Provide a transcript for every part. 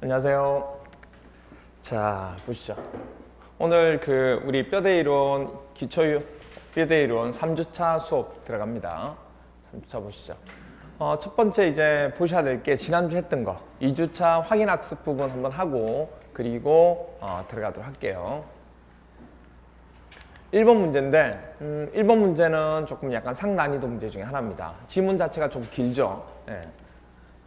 안녕하세요. 자, 보시죠. 오늘 우리 뼈대 이론 기초 뼈대 이론 3주차 수업 들어갑니다. 3주차 보시죠. 첫 번째 이제 보셔야 될 게 지난주 했던 거 2주차 확인 학습 부분 한번 하고 그리고 들어가도록 할게요. 1번 문제인데 1번 문제는 조금 약간 상난이도 문제 중에 하나입니다. 지문 자체가 좀 길죠. 네.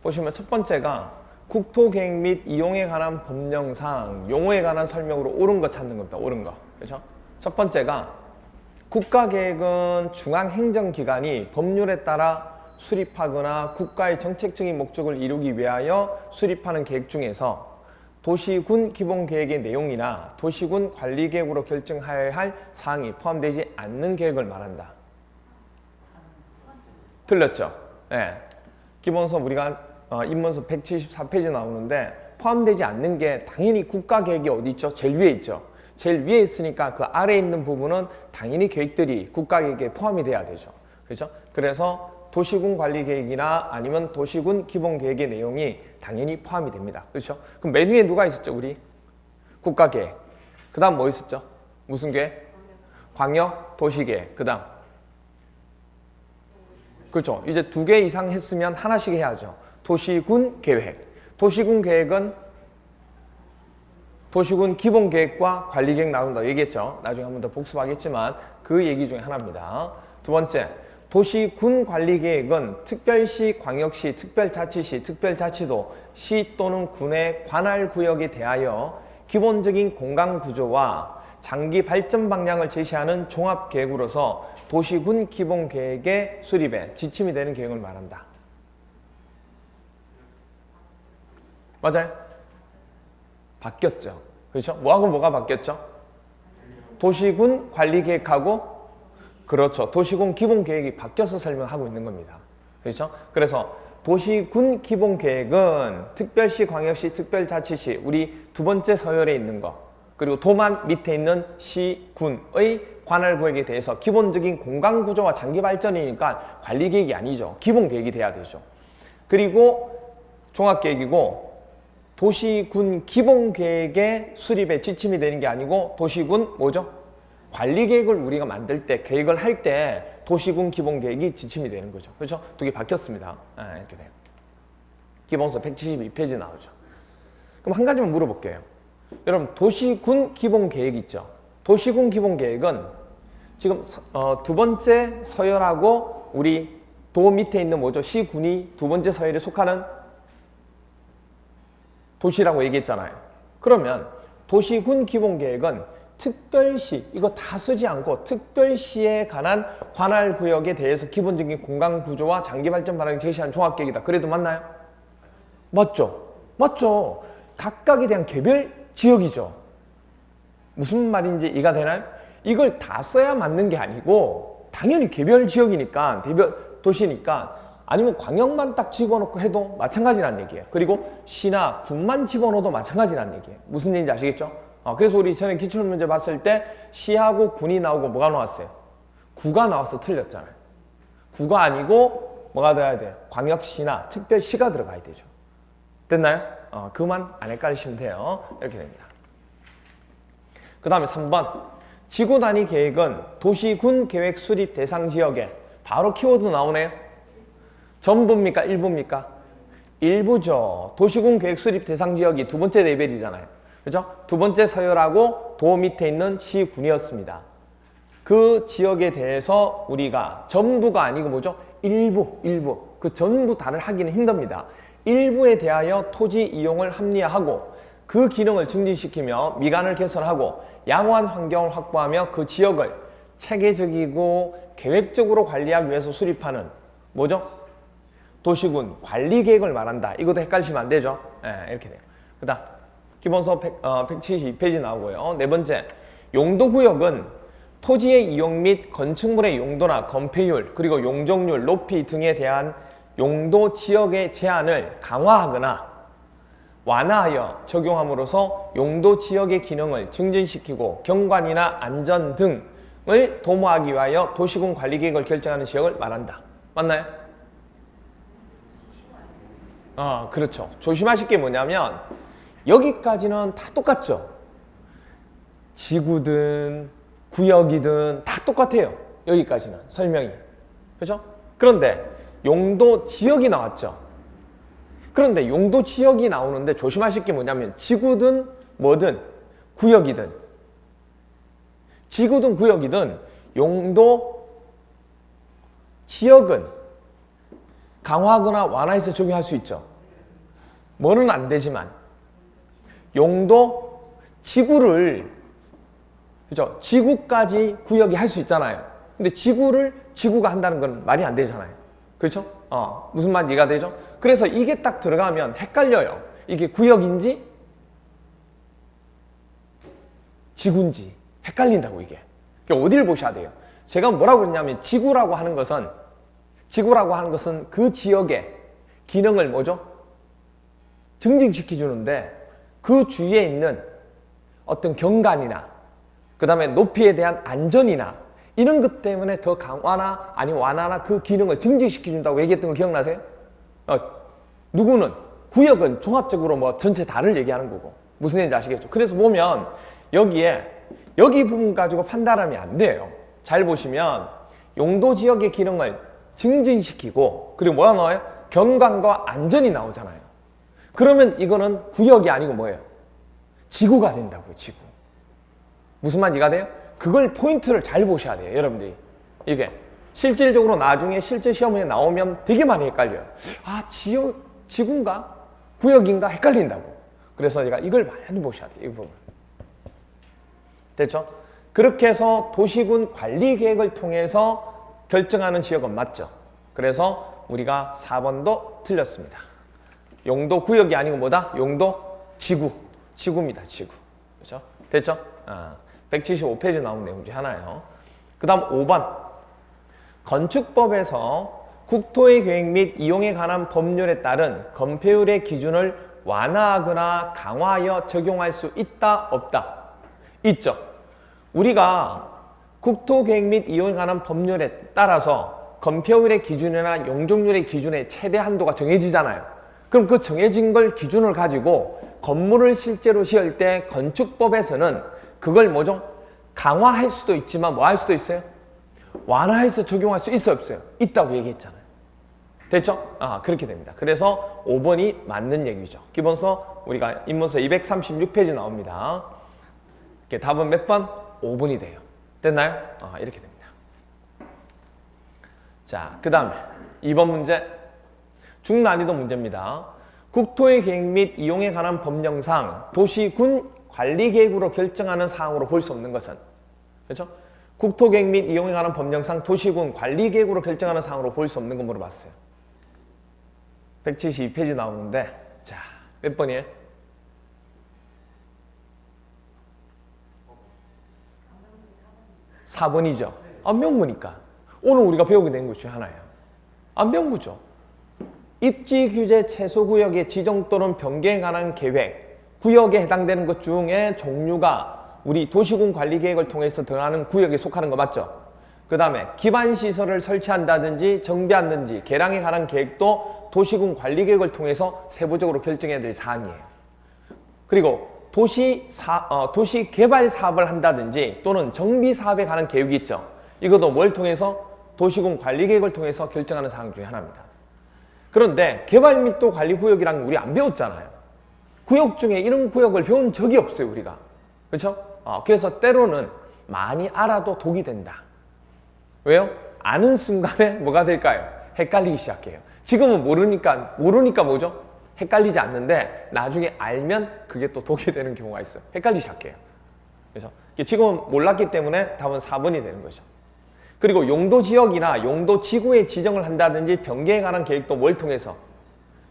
보시면 첫 번째가 국토계획 및 이용에 관한 법령상 용어에 관한 설명으로 옳은 거 찾는 겁니다. 옳은 거. 그렇죠? 첫 번째가 국가계획은 중앙행정기관이 법률에 따라 수립하거나 국가의 정책적인 목적을 이루기 위하여 수립하는 계획 중에서 도시군 기본계획의 내용이나 도시군 관리계획으로 결정하여야 할 사항이 포함되지 않는 계획을 말한다. 틀렸죠? 네. 기본서 우리가 입문서 174페이지 나오는데 포함되지 않는 게 당연히 국가계획이 어디 있죠? 제일 위에 있죠. 제일 위에 있으니까 그 아래에 있는 부분은 당연히 계획들이 국가계획에 포함이 돼야 되죠. 그렇죠? 그래서 도시군 관리계획이나 아니면 도시군 기본계획의 내용이 당연히 포함이 됩니다. 그렇죠? 그럼 맨 위에 누가 있었죠? 우리? 국가계획. 그 다음 뭐 있었죠? 무슨 계획? 광역도시계획. 그 다음 그렇죠? 이제 2개 이상 했으면 하나씩 해야죠. 도시군 계획. 도시군 계획은 도시군 기본계획과 관리계획 나온다고 얘기했죠. 나중에 한 번 더 복습하겠지만 그 얘기 중에 하나입니다. 두 번째, 도시군 관리계획은 특별시, 광역시, 특별자치시, 특별자치도, 시 또는 군의 관할구역에 대하여 기본적인 공간구조와 장기 발전 방향을 제시하는 종합계획으로서 도시군 기본계획의 수립에 지침이 되는 계획을 말한다. 맞아요? 바뀌었죠. 그렇죠? 뭐하고 뭐가 바뀌었죠? 도시군 관리계획하고 그렇죠. 도시군 기본계획이 바뀌어서 설명하고 있는 겁니다. 그렇죠? 그래서 도시군 기본계획은 특별시, 광역시, 특별자치시 우리 두 번째 서열에 있는 거 그리고 도만 밑에 있는 시, 군의 관할구역에 대해서 기본적인 공간구조와 장기발전이니까 관리계획이 아니죠. 기본계획이 돼야 되죠. 그리고 종합계획이고 도시군 기본계획의 수립에 지침이 되는 게 아니고 도시군 뭐죠? 관리계획을 우리가 만들 때 계획을 할 때 도시군 기본계획이 지침이 되는 거죠. 그렇죠? 2개 바뀌었습니다. 이렇게 돼요. 기본서 172페이지 나오죠. 그럼 한 가지만 물어볼게요. 여러분 도시군 기본계획 있죠? 도시군 기본계획은 지금 두 번째 서열하고 우리 도 밑에 있는 뭐죠? 시군이 두 번째 서열에 속하는 도시라고 얘기했잖아요. 그러면 도시군 기본계획은 특별시, 이거 다 쓰지 않고 특별시에 관한 관할구역에 대해서 기본적인 공간구조와 장기발전 방향을 제시한 종합계획이다. 그래도 맞나요? 맞죠? 맞죠? 각각에 대한 개별 지역이죠. 무슨 말인지 이해가 되나요? 이걸 다 써야 맞는 게 아니고 당연히 개별 지역이니까 개별 도시니까 아니면 광역만 딱 집어넣고 해도 마찬가지라는 얘기예요. 그리고 시나 군만 집어넣어도 마찬가지라는 얘기예요. 무슨 얘기인지 아시겠죠? 그래서 우리 전에 기출문제 봤을 때 시하고 군이 나오고 뭐가 나왔어요? 구가 나와서 틀렸잖아요. 구가 아니고 뭐가 돼야 돼요? 광역시나 특별시가 들어가야 되죠. 됐나요? 그만 안 헷갈리시면 돼요. 이렇게 됩니다. 그 다음에 3번 지구 단위 계획은 도시군 계획 수립 대상 지역에 바로 키워드 나오네요. 전부입니까? 일부입니까? 일부죠. 도시군 계획 수립 대상 지역이 두 번째 레벨이잖아요. 그죠? 두 번째 서열하고 도 밑에 있는 시군이었습니다. 그 지역에 대해서 우리가 전부가 아니고 뭐죠? 일부. 그 전부 다를 하기는 힘듭니다. 일부에 대하여 토지 이용을 합리화하고 그 기능을 증진시키며 미관을 개선하고 양호한 환경을 확보하며 그 지역을 체계적이고 계획적으로 관리하기 위해서 수립하는 뭐죠? 도시군 관리계획을 말한다. 이것도 헷갈리시면 안 되죠? 이렇게 돼요. 그 다음 기본서 172페이지 나오고요. 네 번째, 용도구역은 토지의 이용 및 건축물의 용도나 건폐율, 그리고 용적률, 높이 등에 대한 용도 지역의 제한을 강화하거나 완화하여 적용함으로써 용도 지역의 기능을 증진시키고 경관이나 안전 등을 도모하기 위하여 도시군 관리계획을 결정하는 지역을 말한다. 맞나요? 그렇죠. 조심하실 게 뭐냐면 여기까지는 다 똑같죠. 지구든 구역이든 다 똑같아요. 여기까지는 설명이. 그죠? 그런데 용도 지역이 나왔죠. 그런데 용도 지역이 나오는데 조심하실 게 뭐냐면 지구든 뭐든 구역이든 지구든 구역이든 용도 지역은 강화하거나 완화해서 적용할 수 있죠. 뭐는 안 되지만 용도 지구를 그죠? 지구까지 구역이 할 수 있잖아요. 근데 지구를 지구가 한다는 건 말이 안 되잖아요. 그렇죠? 무슨 말인지 이해가 되죠? 그래서 이게 딱 들어가면 헷갈려요. 이게 구역인지 지구인지 헷갈린다고 이게. 그러니까 어디를 보셔야 돼요? 제가 뭐라고 그랬냐면 지구라고 하는 것은 그 지역의 기능을 뭐죠? 증진시켜 주는데 그 주위에 있는 어떤 경관이나 그 다음에 높이에 대한 안전이나 이런 것 때문에 더 강화나 아니 완화나 그 기능을 증진시켜 준다고 얘기했던 거 기억나세요? 누구는 구역은 종합적으로 뭐 전체 다를 얘기하는 거고 무슨 얘기인지 아시겠죠? 그래서 보면 여기 부분 가지고 판단하면 안 돼요. 잘 보시면 용도 지역의 기능을 증진시키고 그리고 뭐가 나와요? 경관과 안전이 나오잖아요. 그러면 이거는 구역이 아니고 뭐예요? 지구가 된다고요. 지구. 무슨 말인지 이해가 돼요? 그걸 포인트를 잘 보셔야 돼요. 여러분들이. 이게 실질적으로 나중에 실제 시험에 나오면 되게 많이 헷갈려요. 지구인가? 구역인가? 헷갈린다고. 그래서 제가 이걸 많이 보셔야 돼요. 이 부분. 됐죠? 그렇게 해서 도시군 관리 계획을 통해서 결정하는 지역은 맞죠. 그래서 우리가 4번도 틀렸습니다. 용도 구역이 아니고 뭐다? 용도 지구. 지구입니다. 지구. 그렇죠? 됐죠? 175페이지 나온 내용 중 하나예요. 그 다음 5번. 건축법에서 국토의 계획 및 이용에 관한 법률에 따른 건폐율의 기준을 완화하거나 강화하여 적용할 수 있다, 없다? 있죠. 우리가 국토계획 및 이용에 관한 법률에 따라서 건폐율의 기준이나 용적률의 기준의 최대 한도가 정해지잖아요. 그럼 그 정해진 걸 기준을 가지고 건물을 실제로 지을 때 건축법에서는 그걸 뭐죠? 강화할 수도 있지만 뭐 할 수도 있어요? 완화해서 적용할 수 있어요, 없어요? 있다고 얘기했잖아요. 됐죠? 그렇게 됩니다. 그래서 5번이 맞는 얘기죠. 기본서 우리가 인문서 236페이지 나옵니다. 답은 몇 번? 5번이 돼요. 됐나요? 이렇게 됩니다. 자, 그 다음에 2번 문제. 중난이도 문제입니다. 국토의 계획 및 이용에 관한 법령상 도시군 관리계획으로 결정하는 사항으로 볼 수 없는 것은 그렇죠? 국토계획 및 이용에 관한 법령상 도시군 관리계획으로 결정하는 사항으로 볼 수 없는 거 물어봤어요. 172페이지 나오는데 자, 몇 번이에요? 4번이죠. 명무니까. 오늘 우리가 배우게 된 것 중 하나예요. 명무죠. 입지 규제 최소구역의 지정 또는 변경에 관한 계획, 구역에 해당되는 것 중에 종류가 우리 도시군 관리계획을 통해서 정하는 구역에 속하는 거 맞죠? 그 다음에 기반시설을 설치한다든지 정비한다든지 개량에 관한 계획도 도시군 관리계획을 통해서 세부적으로 결정해야 될 사항이에요. 그리고 도시 개발 사업을 한다든지 또는 정비 사업에 관한 계획이 있죠. 이것도 뭘 통해서? 도시군 관리계획을 통해서 결정하는 사항 중에 하나입니다. 그런데 개발密도 관리구역이라는 거 우리 안 배웠잖아요. 구역 중에 이런 구역을 배운 적이 없어요, 우리가. 그렇죠? 그래서 때로는 많이 알아도 독이 된다. 왜요? 아는 순간에 뭐가 될까요? 헷갈리기 시작해요. 지금은 모르니까 뭐죠? 헷갈리지 않는데 나중에 알면 그게 또 독이 되는 경우가 있어요. 헷갈리기 시작해요. 그래서 지금은 몰랐기 때문에 답은 4번이 되는 거죠. 그리고 용도지역이나 용도지구의 지정을 한다든지 변경에 관한 계획도 뭘 통해서?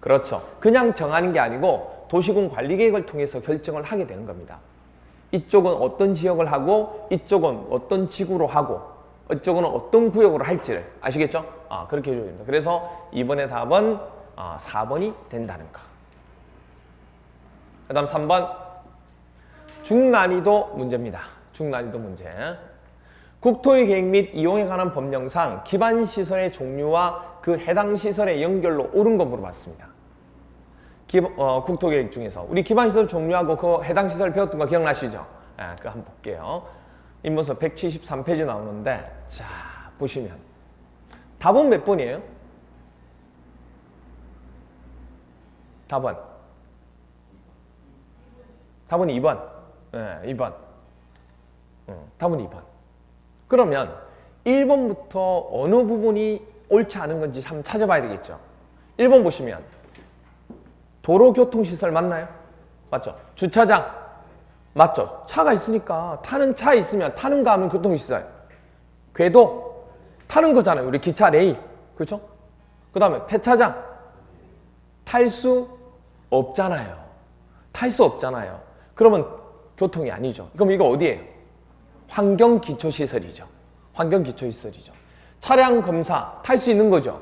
그렇죠. 그냥 정하는 게 아니고 도시군 관리계획을 통해서 결정을 하게 되는 겁니다. 이쪽은 어떤 지역을 하고 이쪽은 어떤 지구로 하고 이쪽은 어떤 구역으로 할지를 아시겠죠? 그렇게 해줘야 됩니다. 그래서 이번에 답은 4번이 된다는 거. 그 다음 3번 중난이도 문제입니다. 중난이도 문제. 국토의 계획 및 이용에 관한 법령상 기반시설의 종류와 그 해당 시설의 연결로 옳은 거 물어봤습니다. 국토계획 중에서 우리 기반시설 종류하고 그 해당 시설 배웠던 거 기억나시죠? 그거 한번 볼게요. 인문서 173페이지 나오는데 자 보시면 답은 몇 번이에요? 답은 2번. 2번. 답은 2번. 그러면 1번부터 어느 부분이 옳지 않은 건지 한번 찾아봐야 되겠죠. 1번 보시면 도로교통시설 맞나요? 맞죠? 주차장 맞죠? 차가 있으니까 타는 차 있으면 타는 거 하면 교통시설. 궤도 타는 거잖아요. 우리 기차 레일. 그렇죠? 그 다음에 폐차장 탈 수 없잖아요. 탈 수 없잖아요. 그러면 교통이 아니죠. 그럼 이거 어디예요? 환경기초시설이죠. 환경기초시설이죠. 차량 검사 탈 수 있는 거죠.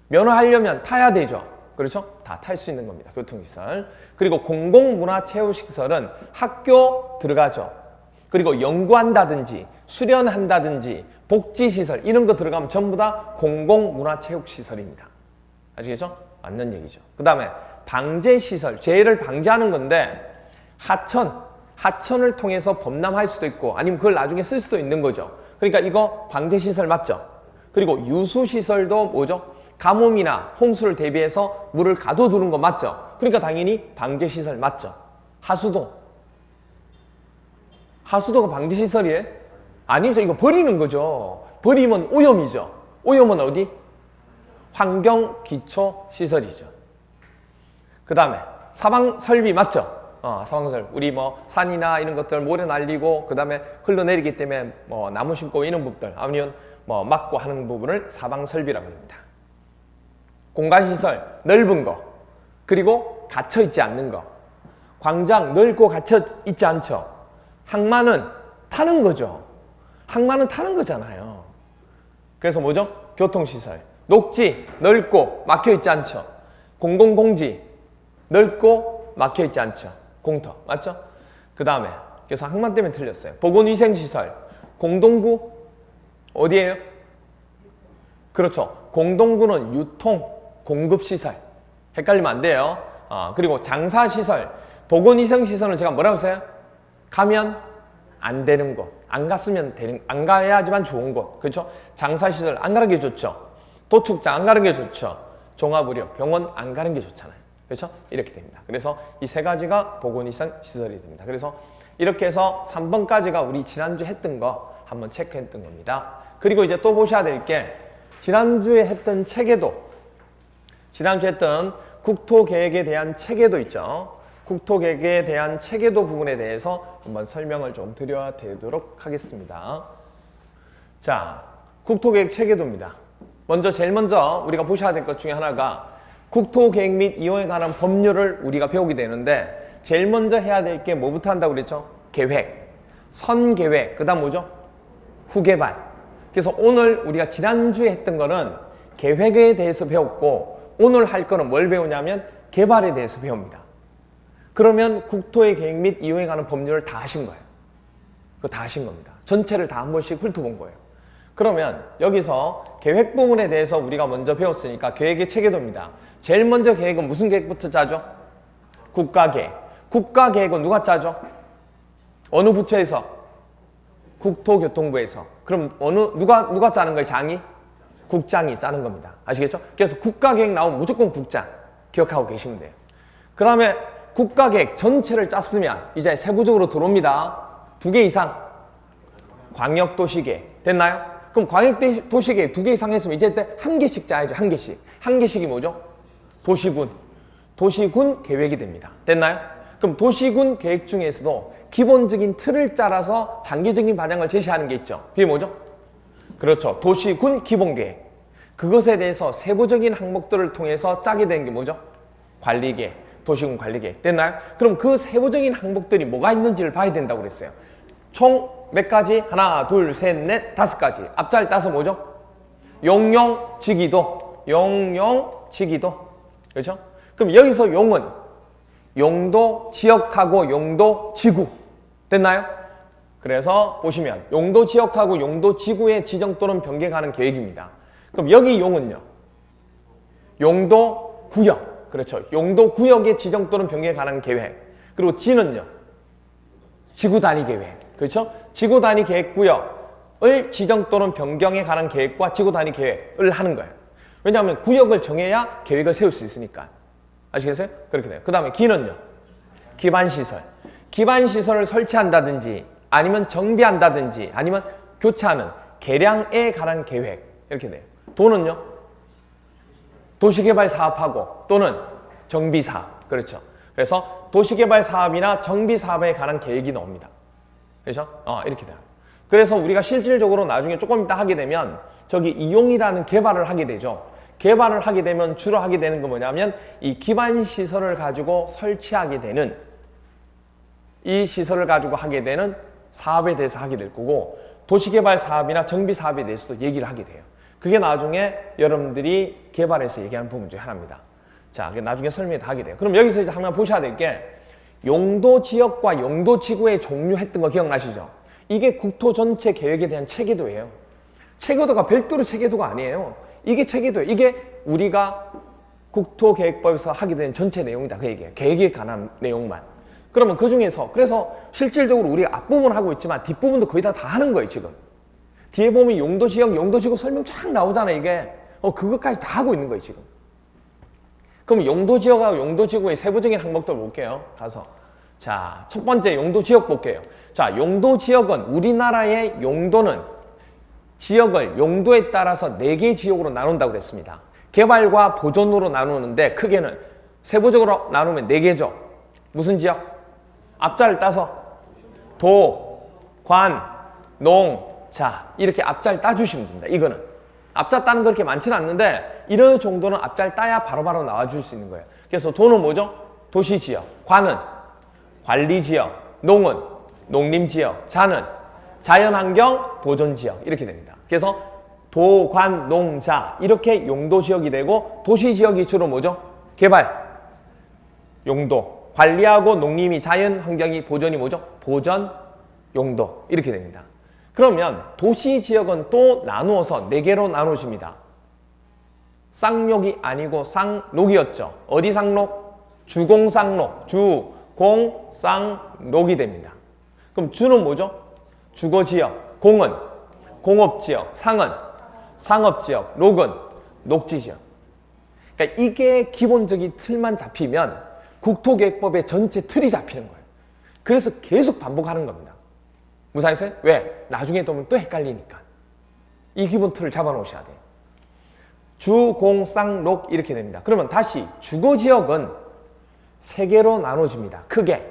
면허하려면 타야 되죠. 그렇죠? 다 탈 수 있는 겁니다. 교통시설. 그리고 공공문화체육시설은 학교 들어가죠. 그리고 연구한다든지 수련한다든지 복지시설 이런 거 들어가면 전부 다 공공문화체육시설입니다. 아시겠죠? 맞는 얘기죠. 그 다음에 방제시설, 재해를 방지하는 건데 하천을 통해서 범람할 수도 있고 아니면 그걸 나중에 쓸 수도 있는 거죠. 그러니까 이거 방제시설 맞죠? 그리고 유수시설도 뭐죠? 가뭄이나 홍수를 대비해서 물을 가둬두는 거 맞죠? 그러니까 당연히 방제시설 맞죠? 하수도가 방제시설이에요? 아니죠. 이거 버리는 거죠. 버리면 오염이죠. 오염은 어디? 환경기초시설이죠. 그 다음에 사방설비 맞죠? 사방설. 우리 뭐 산이나 이런 것들 모래 날리고 그 다음에 흘러내리기 때문에 뭐 나무 심고 이런 부분들 아니면 뭐 막고 하는 부분을 사방설비라고 합니다. 공간시설 넓은 거 그리고 갇혀있지 않는 거. 광장 넓고 갇혀있지 않죠. 항만은 타는 거죠. 항만은 타는 거잖아요. 그래서 뭐죠? 교통시설. 녹지 넓고 막혀있지 않죠. 공공공지 넓고 막혀있지 않죠. 공터 맞죠? 그 다음에 그래서 항만 때문에 틀렸어요. 보건위생시설 공동구 어디예요? 그렇죠. 공동구는 유통 공급시설 헷갈리면 안 돼요. 그리고 장사시설 보건위생시설은 제가 뭐라고 했어요? 가면 안 되는 곳, 안 갔으면 되는, 안 가야지만 좋은 곳, 그렇죠? 장사시설 안 가는 게 좋죠. 도축장 안 가는 게 좋죠. 종합의료 병원 안 가는 게 좋잖아요. 그렇죠? 이렇게 됩니다. 그래서 이 세 가지가 보건위생 시설이 됩니다. 그래서 이렇게 해서 3번까지가 우리 지난주에 했던 거 한번 체크했던 겁니다. 그리고 이제 또 보셔야 될 게 지난주에 했던 체계도, 지난주에 했던 국토계획에 대한 체계도 있죠. 국토계획에 대한 체계도 부분에 대해서 한번 설명을 좀 드려야 되도록 하겠습니다. 자, 국토계획 체계도입니다. 제일 먼저 우리가 보셔야 될 것 중에 하나가 국토계획 및 이용에 관한 법률을 우리가 배우게 되는데 제일 먼저 해야 될 게 뭐부터 한다고 그랬죠? 계획, 선계획, 그 다음 뭐죠? 후개발. 그래서 오늘 우리가 지난주에 했던 거는 계획에 대해서 배웠고 오늘 할 거는 뭘 배우냐면 개발에 대해서 배웁니다. 그러면 국토의 계획 및 이용에 관한 법률을 다 하신 거예요. 그거 다 하신 겁니다. 전체를 다 한 번씩 훑어본 거예요. 그러면 여기서 계획 부분에 대해서 우리가 먼저 배웠으니까 계획의 체계도입니다. 제일 먼저 계획은 무슨 계획부터 짜죠? 국가계획. 국가계획은 누가 짜죠? 어느 부처에서? 국토교통부에서. 그럼 누가 짜는 거예요? 장이? 국장이 짜는 겁니다. 아시겠죠? 그래서 국가계획 나오면 무조건 국장 기억하고 계시면 돼요. 그 다음에 국가계획 전체를 짰으면 이제 세부적으로 들어옵니다. 2개 이상 광역도시계획 됐나요? 그럼 광역도시계획 2개 이상 했으면 이제 1개씩 짜야죠. 1개씩. 1개씩이 뭐죠? 도시군 계획이 됩니다. 됐나요? 그럼 도시군 계획 중에서도 기본적인 틀을 짜라서 장기적인 방향을 제시하는 게 있죠. 그게 뭐죠? 그렇죠. 도시군 기본계획. 그것에 대해서 세부적인 항목들을 통해서 짜게 되는 게 뭐죠? 관리계획. 도시군 관리계획. 됐나요? 그럼 그 세부적인 항목들이 뭐가 있는지를 봐야 된다고 그랬어요. 총 몇 가지? 하나, 둘, 셋, 넷, 5가지. 앞자리 따서 뭐죠? 용용지기도. 용용지기도. 그렇죠? 그럼 여기서 용은 용도 지역하고 용도 지구. 됐나요? 그래서 보시면 용도 지역하고 용도 지구의 지정 또는 변경하는 계획입니다. 그럼 여기 용은요? 용도 구역. 그렇죠. 용도 구역의 지정 또는 변경에 관한 계획. 그리고 지는요. 지구 단위 계획. 그렇죠? 지구 단위 계획 구역을 지정 또는 변경에 관한 계획과 지구 단위 계획을 하는 거예요. 왜냐하면 구역을 정해야 계획을 세울 수 있으니까. 아시겠어요? 그렇게 돼요. 그 다음에 기는요. 기반시설. 기반시설을 설치한다든지 아니면 정비한다든지 아니면 교체하는 개량에 관한 계획. 이렇게 돼요. 도는요. 도시개발 사업하고 또는 정비사업. 그렇죠. 그래서 도시개발 사업이나 정비 사업에 관한 계획이 나옵니다. 그렇죠? 이렇게 돼요. 그래서 우리가 실질적으로 나중에 조금 이따 하게 되면 저기 이용이라는 개발을 하게 되죠. 개발을 하게 되면 주로 하게 되는 건 뭐냐면 이 기반 시설을 가지고 설치하게 되는 이 시설을 가지고 하게 되는 사업에 대해서 하게 될 거고 도시개발 사업이나 정비 사업에 대해서도 얘기를 하게 돼요. 그게 나중에 여러분들이 개발해서 얘기하는 부분 중에 하나입니다. 자, 나중에 설명이 다 하게 돼요. 그럼 여기서 이제 하나 보셔야 될 게 용도 지역과 용도 지구의 종류 했던 거 기억나시죠? 이게 국토 전체 계획에 대한 체계도예요. 체계도가 별도로 체계도가 아니에요. 이게 체계도예요. 이게 우리가 국토계획법에서 하게 된 전체 내용이다. 그 얘기예요. 계획에 관한 내용만. 그러면 그 중에서 그래서 실질적으로 우리가 앞부분을 하고 있지만 뒷부분도 거의 다 하는 거예요. 지금. 뒤에 보면 용도지역, 용도지구 설명 쫙 나오잖아요. 이게. 그것까지 다 하고 있는 거예요. 지금. 그럼 용도지역하고 용도지구의 세부적인 항목들 볼게요. 가서. 자, 첫 번째 용도지역 볼게요. 자, 용도지역은 우리나라의 용도는 지역을 용도에 따라서 4개 지역으로 나눈다고 그랬습니다. 개발과 보존으로 나누는데 크게는 세부적으로 나누면 4개죠. 무슨 지역? 앞자를 따서 도, 관, 농, 자 이렇게 앞자를 따주시면 됩니다. 이거는 앞자 따는 거 그렇게 많지는 않는데 이런 정도는 앞자를 따야 바로바로 나와줄 수 있는 거예요. 그래서 도는 뭐죠? 도시지역, 관은 관리지역, 농은 농림지역, 자는 자연환경 보존지역 이렇게 됩니다. 그래서 도, 관, 농, 자 이렇게 용도지역이 되고 도시지역이 주로 뭐죠? 개발, 용도, 관리하고 농림이 자연환경이 보존이 뭐죠? 보전, 용도 이렇게 됩니다. 그러면 도시지역은 또 나누어서 4개로 나눠집니다. 쌍욕이 아니고 쌍록이었죠. 어디 쌍록? 주공쌍록, 주공쌍록이 됩니다. 그럼 주는 뭐죠? 주거지역, 공은 공업지역, 상은 상업지역, 녹은 녹지지역. 그러니까 이게 기본적인 틀만 잡히면 국토계획법의 전체 틀이 잡히는 거예요. 그래서 계속 반복하는 겁니다. 무사했어요? 왜? 나중에 보면 또 헷갈리니까. 이 기본 틀을 잡아놓으셔야 돼요. 주, 공, 쌍, 녹 이렇게 됩니다. 그러면 다시 주거지역은 3개로 나눠집니다. 크게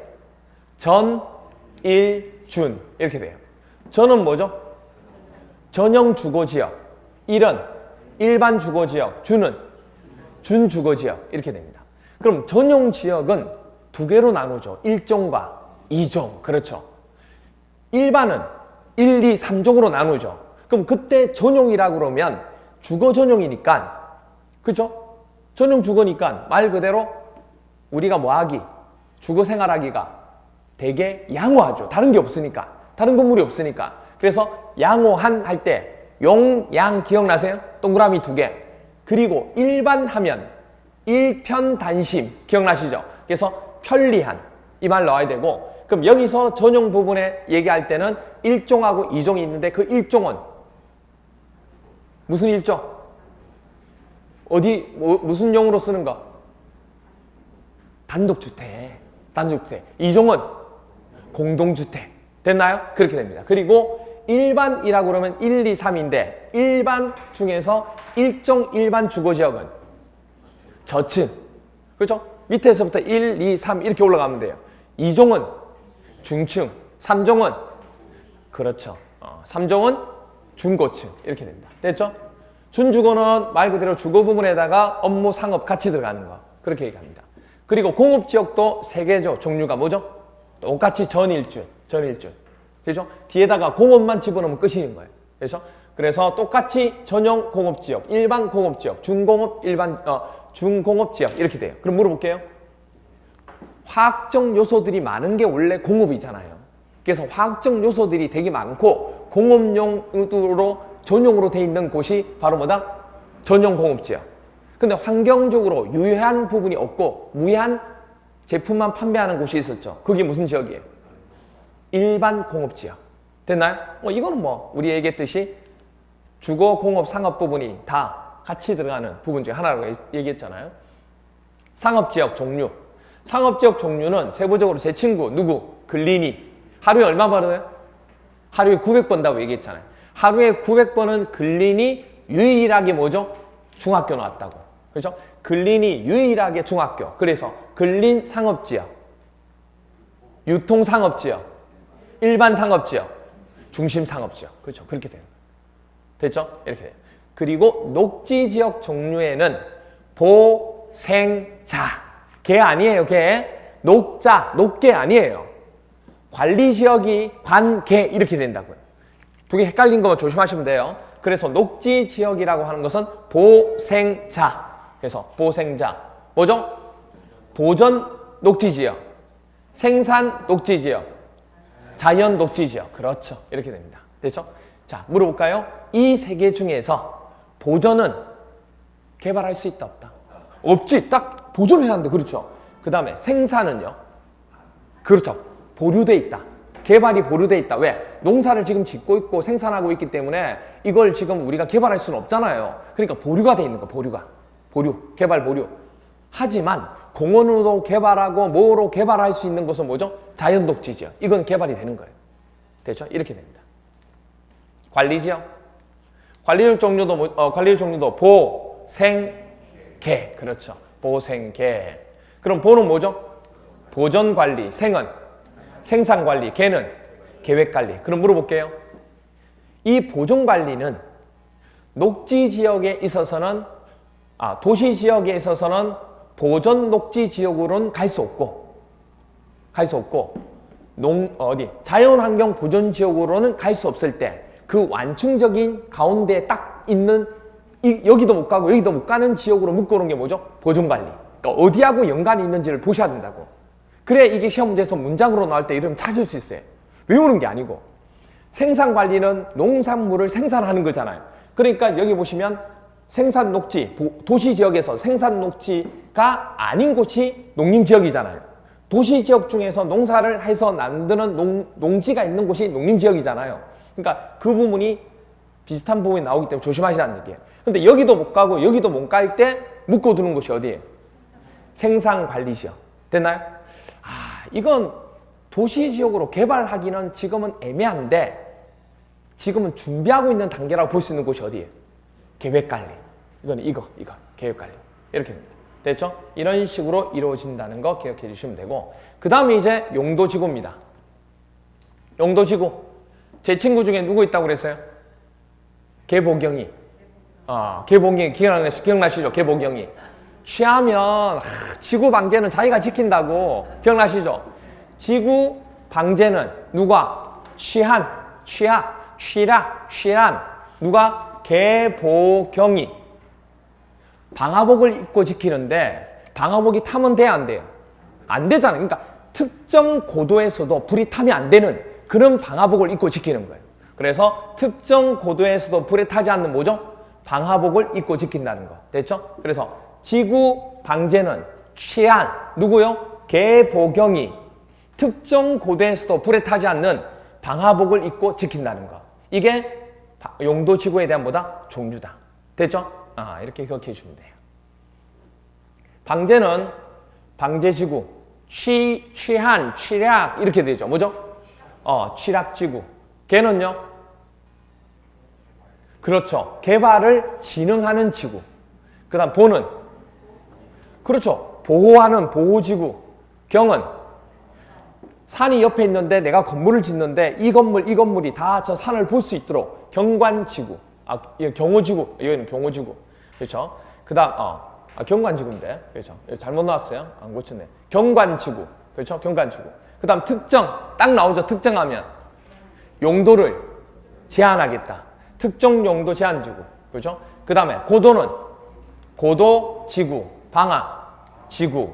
전, 일, 준 이렇게 돼요. 전은 뭐죠? 전형 주거지역, 일은 일반 주거지역, 준은 준주거지역 이렇게 됩니다. 그럼 전용 지역은 2개로 나누죠. 1종과 2종. 그렇죠. 일반은 1, 2, 3종으로 나누죠. 그럼 그때 전용이라고 그러면 주거 전용이니까 그렇죠? 전용 주거니까 말 그대로 우리가 뭐하기? 주거 생활하기가 되게 양호하죠. 다른 게 없으니까. 다른 건물이 없으니까. 그래서 양호한 할 때 용, 양 기억나세요? 동그라미 2개. 그리고 일반 하면 일편단심 기억나시죠? 그래서 편리한 이 말 넣어야 되고 그럼 여기서 전용 부분에 얘기할 때는 1종하고 2종이 있는데 그 1종은 무슨 1종? 어디 무슨 용으로 쓰는 거? 단독주택. 단독주택. 2종은 공동주택. 됐나요? 그렇게 됩니다. 그리고 일반이라고 그러면 1, 2, 3인데 일반 중에서 1종 일반 주거지역은 저층. 그렇죠? 밑에서부터 1, 2, 3 이렇게 올라가면 돼요. 2종은 중층, 3종은 그렇죠. 3종은 중고층 이렇게 됩니다. 됐죠? 준주거는 말 그대로 주거 부분에다가 업무, 상업 같이 들어가는 거 그렇게 얘기합니다. 그리고 공업지역도 3개죠. 종류가 뭐죠? 똑같이 전일준, 전일준. 그렇죠? 뒤에다가 공업만 집어넣으면 끝인 거예요. 그렇죠? 그래서 똑같이 전용 공업지역, 일반 공업지역, 중공업, 중공업지역 이렇게 돼요. 그럼 물어볼게요. 화학적 요소들이 많은 게 원래 공업이잖아요. 그래서 화학적 요소들이 되게 많고 공업용으로 전용으로 돼 있는 곳이 바로 뭐다? 전용 공업지역. 그 근데 환경적으로 유해한 부분이 없고 무해한 제품만 판매하는 곳이 있었죠. 그게 무슨 지역이에요? 일반 공업 지역. 됐나요? 이거는 뭐 우리 얘기했듯이 주거, 공업, 상업 부분이 다 같이 들어가는 부분 중에 하나라고 얘기했잖아요. 상업지역 종류. 상업지역 종류는 세부적으로 제 친구 누구? 글린이 하루에 얼마 벌어요? 하루에 900 번다고 얘기했잖아요. 하루에 900번은 글린이 유일하게 뭐죠? 중학교 나왔다고. 그렇죠? 글린이 유일하게 중학교. 그래서 글린 상업지역, 유통 상업지역, 일반 상업지역, 중심 상업지역. 그렇죠? 그렇게 돼요. 됐죠? 이렇게 돼요. 그리고 녹지지역 종류에는 보생자. 개 아니에요, 개. 녹자, 녹개 아니에요. 관리지역이 관개 이렇게 된다고요. 두 개 헷갈린 것만 조심하시면 돼요. 그래서 녹지지역이라고 하는 것은 보생자. 그래서 보생자. 뭐죠? 보전 녹지지역, 생산 녹지지역, 자연 녹지지역. 그렇죠. 이렇게 됩니다. 됐죠? 자, 물어볼까요? 이 세 개 중에서 보전은 개발할 수 있다, 없다? 없지. 딱 보존해놨는데. 그렇죠. 그 다음에 생산은요? 그렇죠. 보류돼 있다. 개발이 보류돼 있다. 왜? 농사를 지금 짓고 있고 생산하고 있기 때문에 이걸 지금 우리가 개발할 수는 없잖아요. 그러니까 보류가 돼 있는 거. 보류가. 보류. 개발 보류. 하지만 공원으로 개발하고 뭐로 개발할 수 있는 것은 뭐죠? 자연 녹지지역. 이건 개발이 되는 거예요. 됐죠? 이렇게 됩니다. 관리지역. 관리지역 종류도 보생개. 그렇죠. 보생개. 그럼 보는 뭐죠? 보전관리. 생은 생산관리. 개는 계획관리. 그럼 물어볼게요. 이 보존관리는 녹지지역에 있어서는 도시지역에 있어서는 보전 녹지지역으로는 갈 수 없고 자연환경 보존지역으로는 갈 수 없을 때 그 완충적인 가운데에 딱 있는 여기도 못 가고 여기도 못 가는 지역으로 묶어놓은 게 뭐죠? 보존관리. 그러니까 어디하고 연관이 있는지를 보셔야 된다고. 그래 이게 시험 문제에서 문장으로 나올 때 이러면 찾을 수 있어요. 외우는 게 아니고. 생산관리는 농산물을 생산하는 거잖아요. 그러니까 여기 보시면 생산 녹지, 도시지역에서 생산 녹지가 아닌 곳이 농림지역이잖아요. 도시지역 중에서 농사를 해서 만드는 농지가 있는 곳이 농림지역이잖아요. 그러니까 그 부분이 비슷한 부분이 나오기 때문에 조심하시라는 얘기예요. 근데 여기도 못 가고 여기도 못 갈 때 묶어두는 곳이 어디예요? 생산관리지역. 됐나요? 이건 도시지역으로 개발하기는 지금은 애매한데 지금은 준비하고 있는 단계라고 볼 수 있는 곳이 어디예요? 계획관리. 이건 이거 계획관리. 이렇게 됩니다. 됐죠? 이런 식으로 이루어진다는 거 기억해 주시면 되고, 그 다음에 이제 용도지구입니다. 용도지구. 제 친구 중에 누구 있다고 그랬어요? 개보경이. 개보경이 기억나시죠? 개보경이. 취하면 지구 방제는 자기가 지킨다고. 기억나시죠? 지구 방제는 누가? 취한, 취란. 누가? 개보경이. 방화복을 입고 지키는데 방화복이 타면 돼야 안 돼요? 안 되잖아요. 그러니까 특정 고도에서도 불이 타면 안 되는 그런 방화복을 입고 지키는 거예요. 그래서 특정 고도에서도 불에 타지 않는 뭐죠? 방화복을 입고 지킨다는 거. 됐죠? 그래서 지구 방제는 취한 누구요? 개보경이 특정 고도에서도 불에 타지 않는 방화복을 입고 지킨다는 거. 이게 용도지구에 대한 뭐다? 종류다. 됐죠? 이렇게 기억해 주시면 돼요. 방제는 방제지구, 취한, 취약 이렇게 되죠. 뭐죠? 취락지구. 개는요? 그렇죠. 개발을 진흥하는 지구. 그 다음 보는 그렇죠. 보호하는 보호지구. 경은 산이 옆에 있는데 내가 건물을 짓는데 이 건물이 다 저 산을 볼 수 있도록 경관지구. 경호지구. 이거는 경호지구. 그렇죠. 그 다음 경관지구인데. 그렇죠. 잘못 나왔어요. 안 고쳤네. 경관지구. 그렇죠. 경관지구. 그 다음 특정. 딱 나오죠. 특정하면 용도를 제한하겠다. 특정 용도 제한지구. 그렇죠. 그 다음에 고도는 고도지구. 방화지구.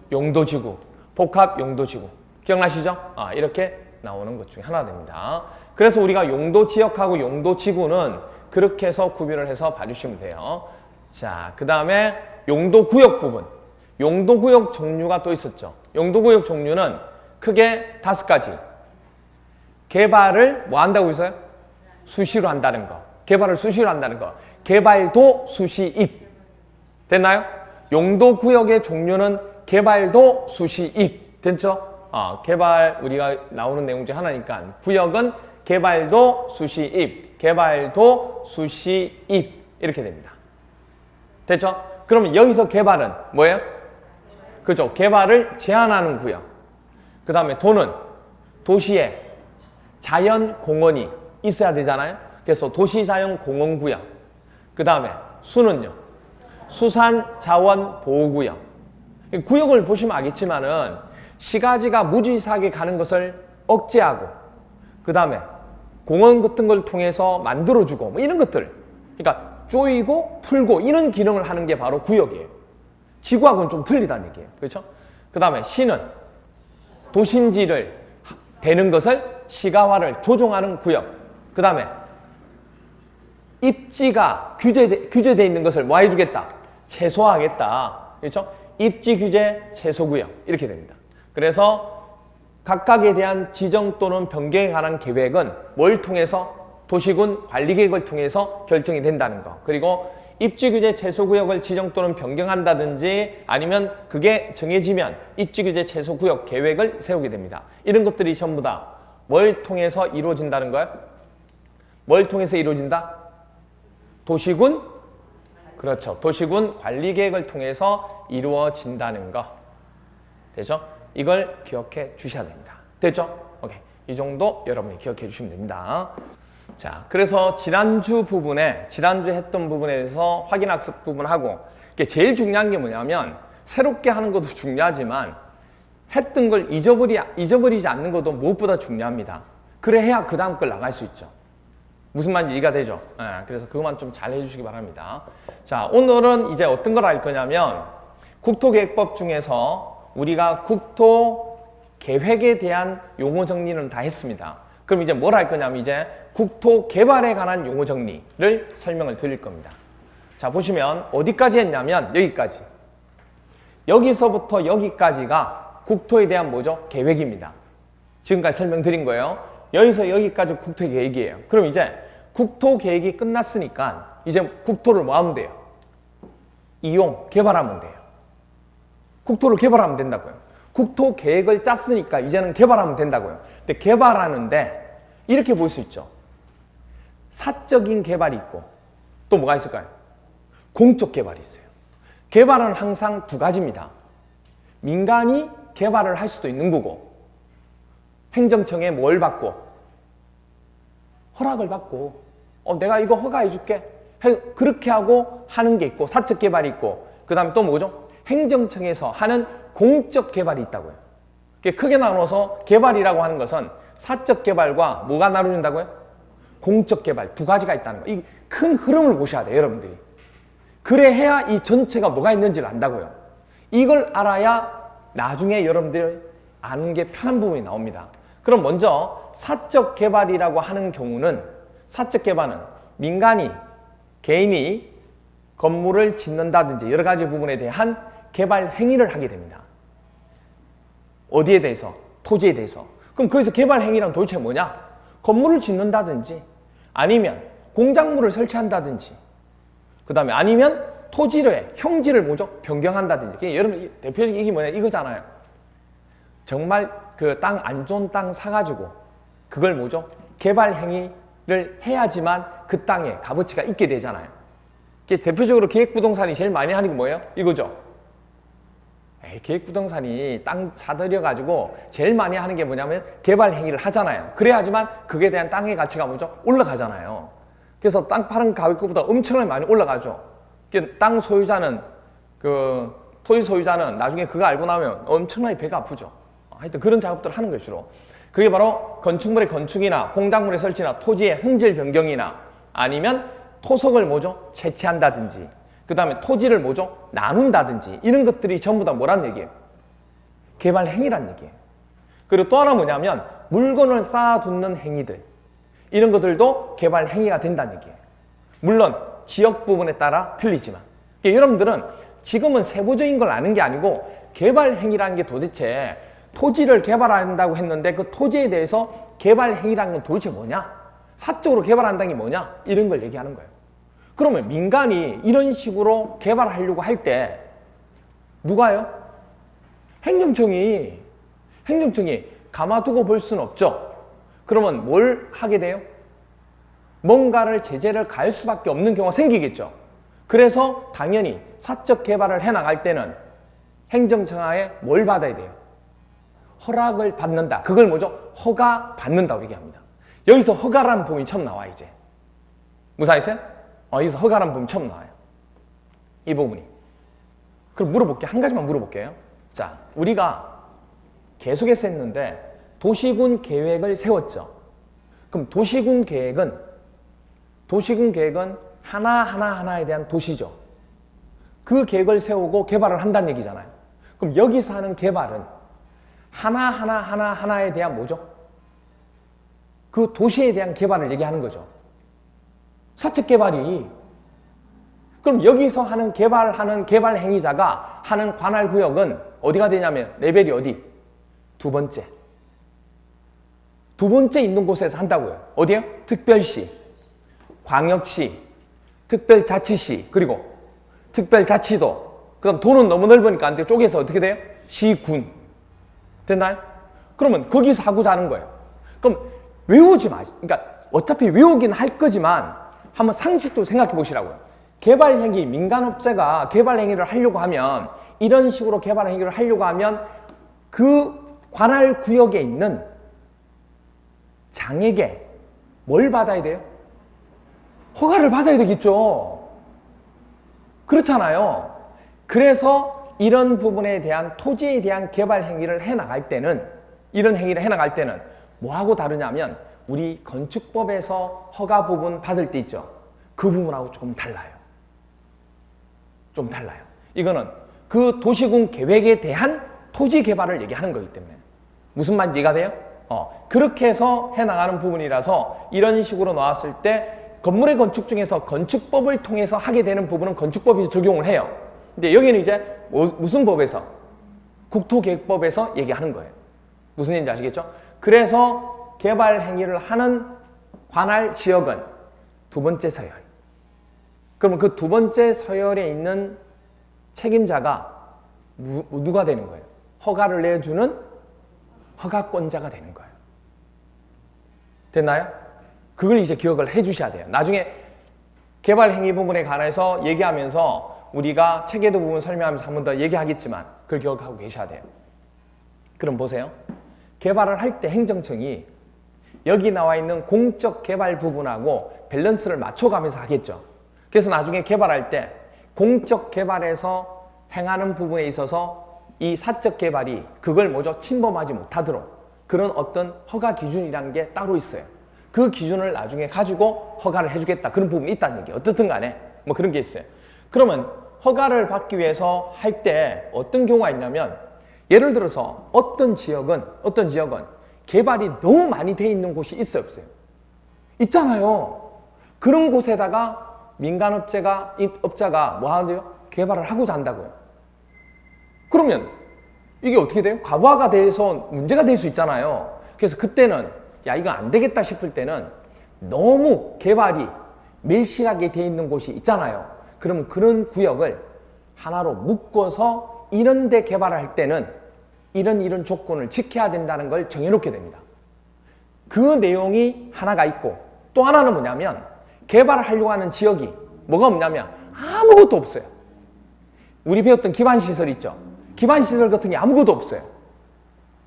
복합용도지구. 복합용도지구. 기억나시죠? 이렇게 나오는 것 중에 하나 됩니다. 그래서 우리가 용도지역하고 용도지구는 그렇게 해서 구별을 해서 봐주시면 돼요. 자, 그 다음에 용도구역 부분. 용도구역 종류가 또 있었죠. 용도구역 종류는 크게 5가지. 개발을 뭐 한다고 했어요? 수시로 한다는 거. 개발을 수시로 한다는 거. 개발도 수시입. 됐나요? 용도구역의 종류는 개발도 수시입. 됐죠? 개발 우리가 나오는 내용 중 하나니까 구역은 개발도 수시입. 개발도 수시입. 이렇게 됩니다. 됐죠? 그러면 여기서 개발은 뭐예요? 그죠? 개발을 제한하는 구역. 그 다음에 도는 도시에 자연공원이 있어야 되잖아요. 그래서 도시자연공원구역. 그 다음에 수는요. 수산자원보호구역. 구역을 보시면 알겠지만은 시가지가 무질서하게 가는 것을 억제하고 그 다음에 공원 같은 걸 통해서 만들어주고 뭐 이런 것들. 그러니까 조이고 풀고 이런 기능을 하는 게 바로 구역이에요. 지구하고는 좀 틀리다는 얘기예요. 그렇죠? 그 다음에 시는 도심지를 되는 것을 시가화를 조종하는 구역. 그 다음에 입지가 규제되어 있는 것을 뭐 해주겠다? 최소화하겠다. 그렇죠? 입지 규제 최소구역. 이렇게 됩니다. 그래서 각각에 대한 지정 또는 변경에 관한 계획은 뭘 통해서? 도시군 관리계획을 통해서 결정이 된다는 거. 그리고 입지규제 최소구역을 지정 또는 변경한다든지 아니면 그게 정해지면 입지규제 최소구역 계획을 세우게 됩니다. 이런 것들이 전부 다 뭘 통해서 이루어진다는 거예요? 뭘 통해서 이루어진다? 도시군? 그렇죠. 도시군 관리계획을 통해서 이루어진다는 거. 되죠? 이걸 기억해 주셔야 됩니다. 됐죠? 오케이. 이 정도 여러분이 기억해 주시면 됩니다. 자, 그래서 지난주 했던 부분에 대해서 확인학습 부분하고 제일 중요한 게 뭐냐면 새롭게 하는 것도 중요하지만 했던 걸 잊어버리지 않는 것도 무엇보다 중요합니다. 그래야 그 다음 걸 나갈 수 있죠. 무슨 말인지 이해가 되죠? 그래서 그것만 좀 잘 해주시기 바랍니다. 자, 오늘은 이제 어떤 걸 할 거냐면 국토계획법 중에서 우리가 국토계획에 대한 용어 정리는 다 했습니다. 그럼 이제 뭘 할 거냐면 이제 국토개발에 관한 용어 정리를 설명을 드릴 겁니다. 자, 보시면 어디까지 했냐면 여기까지. 여기서부터 여기까지가 국토에 대한 뭐죠? 계획입니다. 지금까지 설명드린 거예요. 여기서 여기까지 국토계획이에요. 그럼 이제 국토계획이 끝났으니까 이제 국토를 뭐 하면 돼요? 개발하면 돼요. 국토를 개발하면 된다고요. 국토계획을 짰으니까 이제는 개발하면 된다고요. 근데 개발하는데 이렇게 볼 수 있죠. 사적인 개발이 있고 또 뭐가 있을까요? 공적 개발이 있어요. 개발은 항상 두 가지입니다. 민간이 개발을 할 수도 있는 거고 행정청에 뭘 받고? 허락을 받고 내가 이거 허가해 줄게. 그렇게 하고 하는 게 있고 사적 개발이 있고 그 다음에 또 뭐죠? 행정청에서 하는 공적 개발이 있다고요. 크게 나눠서 개발이라고 하는 것은 사적 개발과 뭐가 나누는다고요? 공적 개발 두 가지가 있다는 거. 이 큰 흐름을 보셔야 돼요, 여러분들이. 그래야 이 전체가 뭐가 있는지를 안다고요. 이걸 알아야 나중에 여러분들이 아는 게 편한 부분이 나옵니다. 그럼 먼저 사적 개발이라고 하는 경우는 사적 개발은 민간이 개인이 건물을 짓는다든지 여러 가지 부분에 대한 개발 행위를 하게 됩니다. 어디에 대해서? 토지에 대해서. 그럼 거기서 개발 행위란 도대체 뭐냐? 건물을 짓는다든지 아니면 공작물을 설치한다든지 그 다음에 아니면 토지의 형질을 뭐죠? 변경한다든지. 여러분 대표적인 이게 뭐냐? 이거잖아요. 정말 그 땅 안 좋은 땅 사가지고 그걸 뭐죠? 개발 행위를 해야지만 그 땅에 값어치가 있게 되잖아요. 대표적으로 기획부동산이 제일 많이 하는 게 뭐예요? 이거죠. 기획부동산이 땅 사들여가지고 제일 많이 하는 게 뭐냐면 개발 행위를 하잖아요. 그래야지만 그에 대한 땅의 가치가 뭐죠? 올라가잖아요. 그래서 땅 파는 가격보다 엄청나게 많이 올라가죠. 땅 소유자는 토지 소유자는 나중에 그거 알고 나면 엄청나게 배가 아프죠. 하여튼 그런 작업들을 하는 것이로 그게 바로 건축물의 건축이나 공작물의 설치나 토지의 형질 변경이나 아니면 토속을 뭐죠? 채취한다든지 그 다음에 토지를 뭐죠? 나눈다든지 이런 것들이 전부 다 뭐란 얘기예요? 개발 행위란 얘기예요. 그리고 또 하나 뭐냐면 물건을 쌓아두는 행위들 이런 것들도 개발 행위가 된다는 얘기예요. 물론 지역 부분에 따라 틀리지만. 그러니까 여러분들은 지금은 세부적인 걸 아는 게 아니고 개발 행위라는 게 도대체 토지를 개발한다고 했는데 그 토지에 대해서 개발 행위라는 건 도대체 뭐냐? 사적으로 개발한다는 게 뭐냐? 이런 걸 얘기하는 거예요. 그러면 민간이 이런 식으로 개발하려고 할 때 누가요? 행정청이 가만두고 볼 수는 없죠. 그러면 뭘 하게 돼요? 뭔가를 제재를 가할 수밖에 없는 경우가 생기겠죠. 그래서 당연히 사적 개발을 해나갈 때는 행정청하에 뭘 받아야 돼요? 허락을 받는다. 그걸 뭐죠? 허가 받는다고 얘기합니다. 여기서 허가라는 부분이 처음 나와요, 이제. 무사했어요? 여기서 허가라는 부분이 처음 나와요. 이 부분이. 그럼 물어볼게요. 한 가지만 물어볼게요. 자, 우리가 계속해서 했는데 도시군 계획을 세웠죠. 그럼 도시군 계획은 하나하나에 대한 도시죠. 그 계획을 세우고 개발을 한다는 얘기잖아요. 그럼 여기서 하는 개발은 하나하나에 대한 뭐죠? 그 도시에 대한 개발을 얘기하는 거죠. 사적 개발이. 그럼 여기서 하는 개발 행위자가 하는 관할 구역은 어디가 되냐면 레벨이 어디? 두 번째 있는 곳에서 한다고요. 어디요? 특별시, 광역시, 특별자치시, 그리고 특별자치도. 그럼 도는 너무 넓으니까 안 돼요. 쪼개서 어떻게 돼요? 시군. 됐나요? 그러면 거기서 하고자 하는 거예요. 그럼 외우지 마. 그러니까 어차피 외우긴 할 거지만 한번 상식적으로 생각해 보시라고요. 개발행위, 민간업체가 개발행위를 하려고 하면 이런 식으로 개발행위를 하려고 하면 그 관할 구역에 있는 장에게 뭘 받아야 돼요? 허가를 받아야 되겠죠. 그렇잖아요. 그래서 이런 부분에 대한 토지에 대한 개발 행위를 해나갈 때는 이런 행위를 해나갈 때는 뭐하고 다르냐면 우리 건축법에서 허가 부분 받을 때 있죠. 그 부분하고 조금 달라요. 좀 달라요. 이거는 그 도시군 계획에 대한 토지 개발을 얘기하는 거기 때문에. 무슨 말인지 이해가 돼요? 그렇게 해서 해나가는 부분이라서 이런 식으로 나왔을 때 건물의 건축 중에서 건축법을 통해서 하게 되는 부분은 건축법에서 적용을 해요. 근데 여기는 이제 무슨 법에서? 국토계획법에서 얘기하는 거예요. 무슨 얘기인지 아시겠죠? 그래서 개발 행위를 하는 관할 지역은 두 번째 서열. 그러면 그 두 번째 서열에 있는 책임자가 누가 되는 거예요? 허가를 내주는 허가권자가 되는 거예요. 됐나요? 그걸 이제 기억을 해 주셔야 돼요. 나중에 개발 행위 부분에 관해서 얘기하면서 우리가 체계도 부분 설명하면서 한 번 더 얘기하겠지만 그걸 기억하고 계셔야 돼요. 그럼 보세요. 개발을 할 때 행정청이 여기 나와 있는 공적 개발 부분하고 밸런스를 맞춰가면서 하겠죠. 그래서 나중에 개발할 때 공적 개발에서 행하는 부분에 있어서 이 사적 개발이 그걸 뭐죠? 침범하지 못하도록 그런 어떤 허가 기준이라는 게 따로 있어요. 그 기준을 나중에 가지고 허가를 해주겠다. 그런 부분이 있다는 얘기예요. 어떻든 간에 뭐 그런 게 있어요. 그러면 허가를 받기 위해서 할 때 어떤 경우가 있냐면 예를 들어서 어떤 지역은 개발이 너무 많이 돼 있는 곳이 있어요, 없어요? 있잖아요. 그런 곳에다가 민간업자가 뭐 하는데요? 개발을 하고자 한다고요. 그러면 이게 어떻게 돼요? 과부하가 돼서 문제가 될 수 있잖아요. 그래서 그때는 야 이거 안 되겠다 싶을 때는 너무 개발이 밀실하게 돼 있는 곳이 있잖아요. 그러면 그런 구역을 하나로 묶어서 이런 데 개발을 할 때는 이런 조건을 지켜야 된다는 걸 정해놓게 됩니다. 그 내용이 하나가 있고 또 하나는 뭐냐면 개발을 하려고 하는 지역이 뭐가 없냐면 아무것도 없어요. 우리 배웠던 기반시설 있죠. 기반시설 같은 게 아무것도 없어요.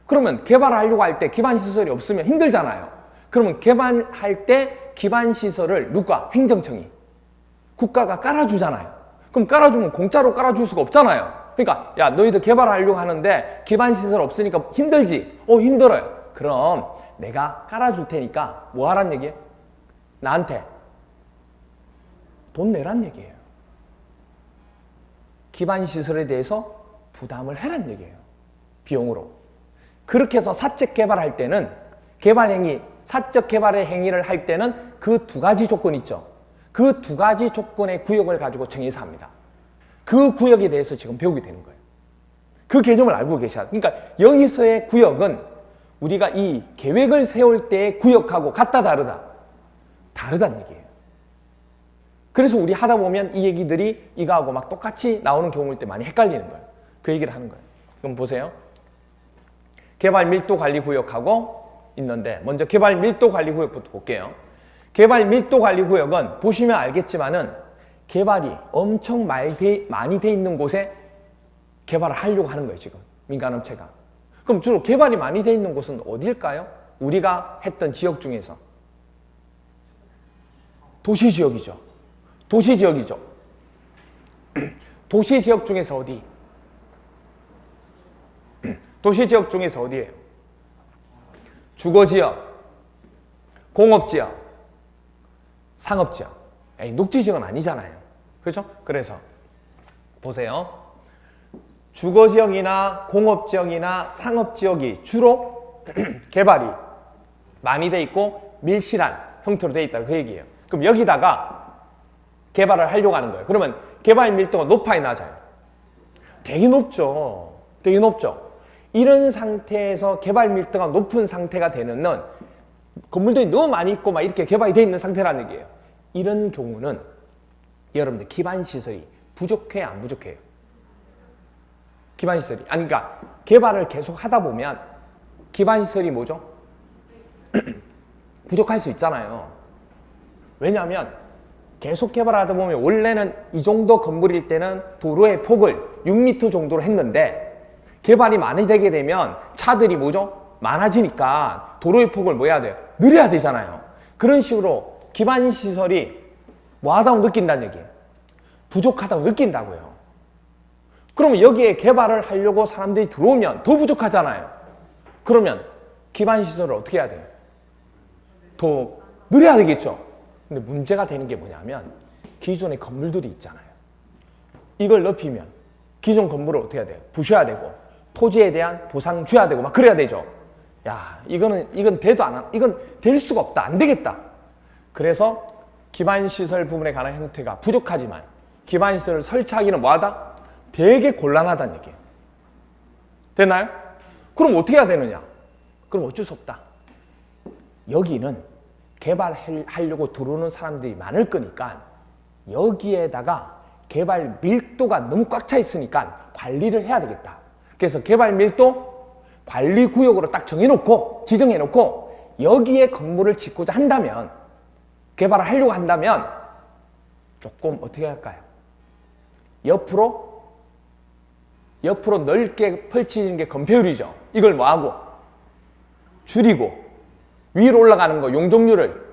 그러면 개발을 하려고 할 때 기반시설이 없으면 힘들잖아요. 그러면 개발할 때 기반시설을 누가? 행정청이. 국가가 깔아주잖아요. 그럼 깔아주면 공짜로 깔아줄 수가 없잖아요. 그러니까 야 너희들 개발하려고 하는데 기반시설 없으니까 힘들지? 힘들어요. 그럼 내가 깔아줄 테니까 뭐 하란 얘기예요? 나한테 돈 내란 얘기예요. 기반시설에 대해서 부담을 해란 얘기예요. 비용으로. 그렇게 해서 사적 개발할 때는 개발행위, 사적 개발의 행위를 할 때는 그 두 가지 조건이 있죠. 그 두 가지 조건의 구역을 가지고 정해서 합니다. 그 구역에 대해서 지금 배우게 되는 거예요. 그 개념을 알고 계셔야 돼요. 그러니까 여기서의 구역은 우리가 이 계획을 세울 때의 구역하고 같다 다르다? 다르다는 얘기예요. 그래서 우리 하다 보면 이 얘기들이 이거하고 막 똑같이 나오는 경우일 때 많이 헷갈리는 거예요. 그 얘기를 하는 거예요. 그럼 보세요. 개발 밀도 관리 구역하고 있는데 먼저 개발 밀도 관리 구역부터 볼게요. 개발 밀도 관리 구역은 보시면 알겠지만은 개발이 엄청 많이 돼 있는 곳에 개발을 하려고 하는 거예요, 지금. 민간업체가. 그럼 주로 개발이 많이 돼 있는 곳은 어딜까요? 우리가 했던 지역 중에서. 도시지역이죠. 도시지역이죠. 도시지역 중에서 어디? 도시지역 중에서 어디예요? 주거지역, 공업지역, 상업지역. 녹지지역은 아니잖아요. 그렇죠? 그래서 보세요. 주거지역이나 공업지역이나 상업지역이 주로 개발이 많이 돼 있고 밀실한 형태로 돼 있다 그 얘기예요. 그럼 여기다가 개발을 하려고 하는 거예요. 그러면 개발 밀도가 높아야 낮아요? 되게 높죠. 되게 높죠. 이런 상태에서 개발 밀도가 높은 상태가 되는 건 건물들이 너무 많이 있고 막 이렇게 개발이 돼 있는 상태라는 얘기예요. 이런 경우는 여러분들 기반시설이 부족해요, 안 부족해요? 기반시설이. 아니, 그러니까 개발을 계속 하다 보면 기반시설이 뭐죠? 부족할 수 있잖아요. 왜냐하면 계속 개발하다 보면 원래는 이 정도 건물일 때는 도로의 폭을 6m 정도로 했는데 개발이 많이 되게 되면 차들이 뭐죠? 많아지니까 도로의 폭을 뭐 해야 돼요? 늘려야 되잖아요. 그런 식으로 기반시설이 뭐하다고 느낀다는 얘기예요. 부족하다고 느낀다고요. 그러면 여기에 개발을 하려고 사람들이 들어오면 더 부족하잖아요. 그러면 기반시설을 어떻게 해야 돼요? 더 늘려야 되겠죠. 근데 문제가 되는 게 뭐냐면 기존의 건물들이 있잖아요. 이걸 넓히면 기존 건물을 어떻게 해야 돼요? 부셔야 되고 토지에 대한 보상 줘야 되고 막 그래야 되죠. 야, 이건 돼도 이건 될 수가 없다. 안 되겠다. 그래서 기반시설 부분에 관한 형태가 부족하지만 기반시설을 설치하기는 뭐하다? 되게 곤란하다는 얘기예요. 됐나요? 그럼 어떻게 해야 되느냐? 그럼 어쩔 수 없다. 여기는 개발하려고 들어오는 사람들이 많을 거니까 여기에다가 개발 밀도가 너무 꽉 차 있으니까 관리를 해야 되겠다. 그래서 개발 밀도 관리 구역으로 딱 정해놓고 지정해놓고 여기에 건물을 짓고자 한다면 개발을 하려고 한다면 조금 어떻게 할까요? 옆으로 넓게 펼쳐지는 게 건폐율이죠. 이걸 뭐하고? 줄이고 위로 올라가는 거 용적률을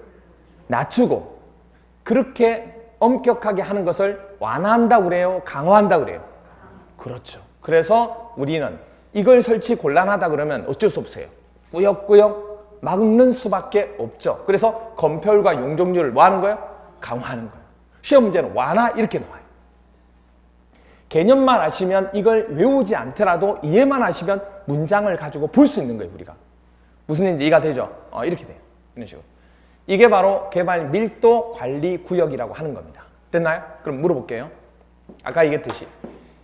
낮추고 그렇게 엄격하게 하는 것을 완화한다고 그래요? 강화한다고 그래요? 그렇죠. 그래서 우리는 이걸 설치 곤란하다 그러면 어쩔 수 없어요. 꾸역꾸역 막는 수밖에 없죠. 그래서 건폐율과 용적률을 뭐 하는 거예요? 강화하는 거예요. 시험 문제는 완화 이렇게 나와요. 개념만 아시면 이걸 외우지 않더라도 이해만 하시면 문장을 가지고 볼 수 있는 거예요, 우리가. 무슨 얘기인지 이해가 되죠? 이렇게 돼요. 이런 식으로. 이게 바로 개발 밀도 관리 구역이라고 하는 겁니다. 됐나요? 그럼 물어볼게요. 아까 얘기했듯이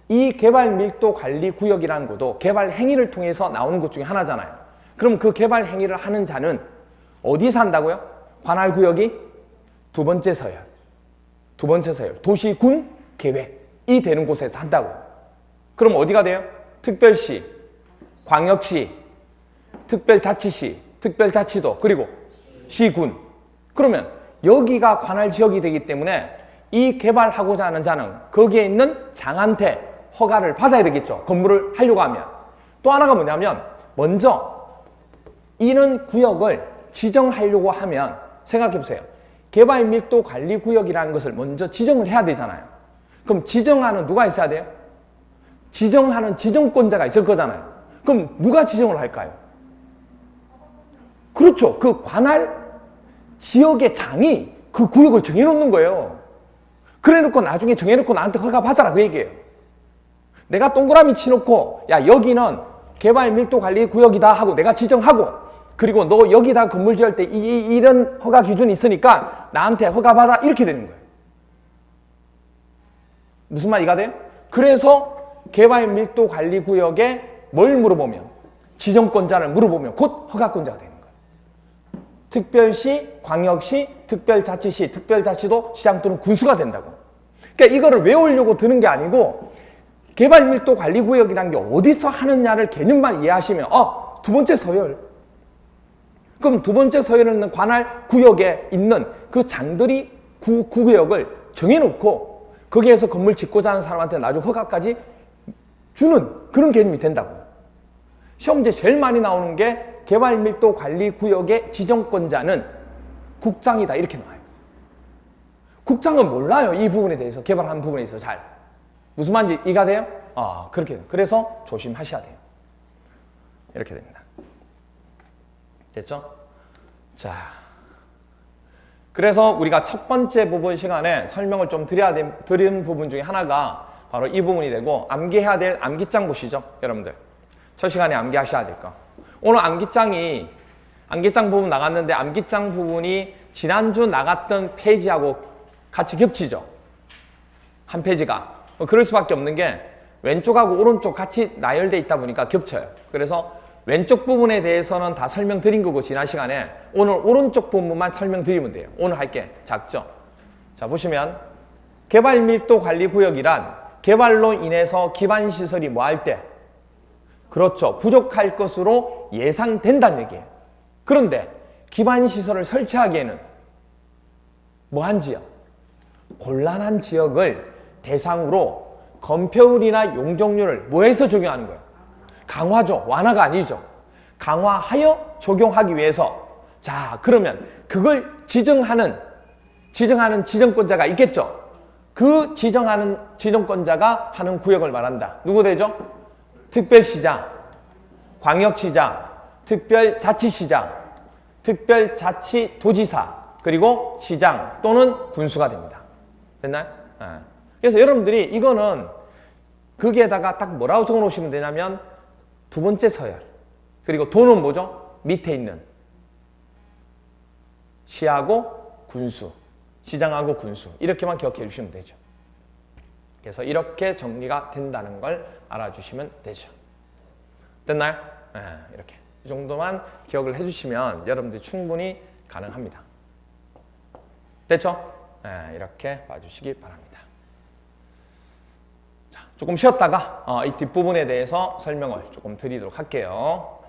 이 개발 밀도 관리 구역이라는 것도 개발 행위를 통해서 나오는 것 중에 하나잖아요. 그럼 그 개발 행위를 하는 자는 어디서 한다고요? 관할 구역이 두 번째 서열. 도시, 군, 계획이 되는 곳에서 한다고요. 그럼 어디가 돼요? 특별시, 광역시, 특별자치시, 특별자치도, 그리고 시군. 그러면 여기가 관할 지역이 되기 때문에 이 개발하고자 하는 자는 거기에 있는 장한테 허가를 받아야 되겠죠. 건물을 하려고 하면. 또 하나가 뭐냐면 먼저 이런 구역을 지정하려고 하면 생각해 보세요. 개발 밀도 관리 구역이라는 것을 먼저 지정을 해야 되잖아요. 그럼 지정하는 누가 있어야 돼요? 지정하는 지정권자가 있을 거잖아요. 그럼 누가 지정을 할까요? 그렇죠. 그 관할 지역의 장이 그 구역을 정해놓는 거예요. 그래놓고 나중에 정해놓고 나한테 허가 받아라 그 얘기예요. 내가 동그라미 치놓고 야 여기는 개발 밀도 관리 구역이다 하고 내가 지정하고 그리고 너 여기다 건물 지을 때 이런 허가 기준이 있으니까 나한테 허가 받아 이렇게 되는 거예요. 무슨 말 이해가 돼요? 그래서 개발밀도관리구역에 뭘 물어보면 지정권자를 물어보면 곧 허가권자가 되는 거예요. 특별시, 광역시, 특별자치시, 특별자치도, 시장 또는 군수가 된다고. 그러니까 이거를 외우려고 드는 게 아니고 개발밀도관리구역이라는 게 어디서 하느냐를 개념만 이해하시면 두 번째 서열. 그럼 두 번째 서열에 있는 관할 구역에 있는 그 장들이 구역을 정해놓고 거기에서 건물 짓고자 하는 사람한테 나중에 허가까지 주는 그런 개념이 된다고. 시험 문제 제일 많이 나오는 게 개발밀도관리구역의 지정권자는 국장이다 이렇게 나와요. 국장은 몰라요. 이 부분에 대해서 개발한 부분에 있어서 잘. 무슨 말인지 이해가 돼요? 그렇게 돼요. 그래서 조심하셔야 돼요. 이렇게 됩니다. 됐죠? 자, 그래서 우리가 첫 번째 부분 시간에 설명을 좀 드린 부분 중에 하나가 바로 이 부분이 되고 암기해야 될 암기장 보시죠, 여러분들. 첫 시간에 암기하셔야 될 거. 오늘 암기장 부분 나갔는데 암기장 부분이 지난주 나갔던 페이지하고 같이 겹치죠. 한 페이지가. 그럴 수밖에 없는 게 왼쪽하고 오른쪽 같이 나열되어 있다 보니까 겹쳐요. 그래서 왼쪽 부분에 대해서는 다 설명드린 거고 지난 시간에 오늘 오른쪽 부분만 설명드리면 돼요. 오늘 할게 작죠? 자, 보시면 개발밀도관리구역이란 개발로 인해서 기반시설이 뭐 할 때? 그렇죠. 부족할 것으로 예상된다는 얘기예요. 그런데 기반시설을 설치하기에는 뭐한 지역? 곤란한 지역을 대상으로 건폐율이나 용적률을 뭐해서 적용하는 거예요? 강화죠. 완화가 아니죠. 강화하여 적용하기 위해서. 자, 그러면 그걸 지정하는 지정권자가 있겠죠. 그 지정하는 지정권자가 하는 구역을 말한다. 누구 되죠? 특별시장, 광역시장, 특별자치시장, 특별자치도지사, 그리고 시장 또는 군수가 됩니다. 됐나요? 그래서 여러분들이 이거는 거기에다가 딱 뭐라고 적어 놓으시면 되냐면 두 번째 서열, 그리고 도는 뭐죠? 밑에 있는 시하고 군수, 시장하고 군수 이렇게만 기억해 주시면 되죠. 그래서 이렇게 정리가 된다는 걸 알아주시면 되죠. 됐나요? 이렇게 이 정도만 기억을 해주시면 여러분들이 충분히 가능합니다. 됐죠? 이렇게 봐주시기 바랍니다. 자, 조금 쉬었다가 이 뒷부분에 대해서 설명을 조금 드리도록 할게요.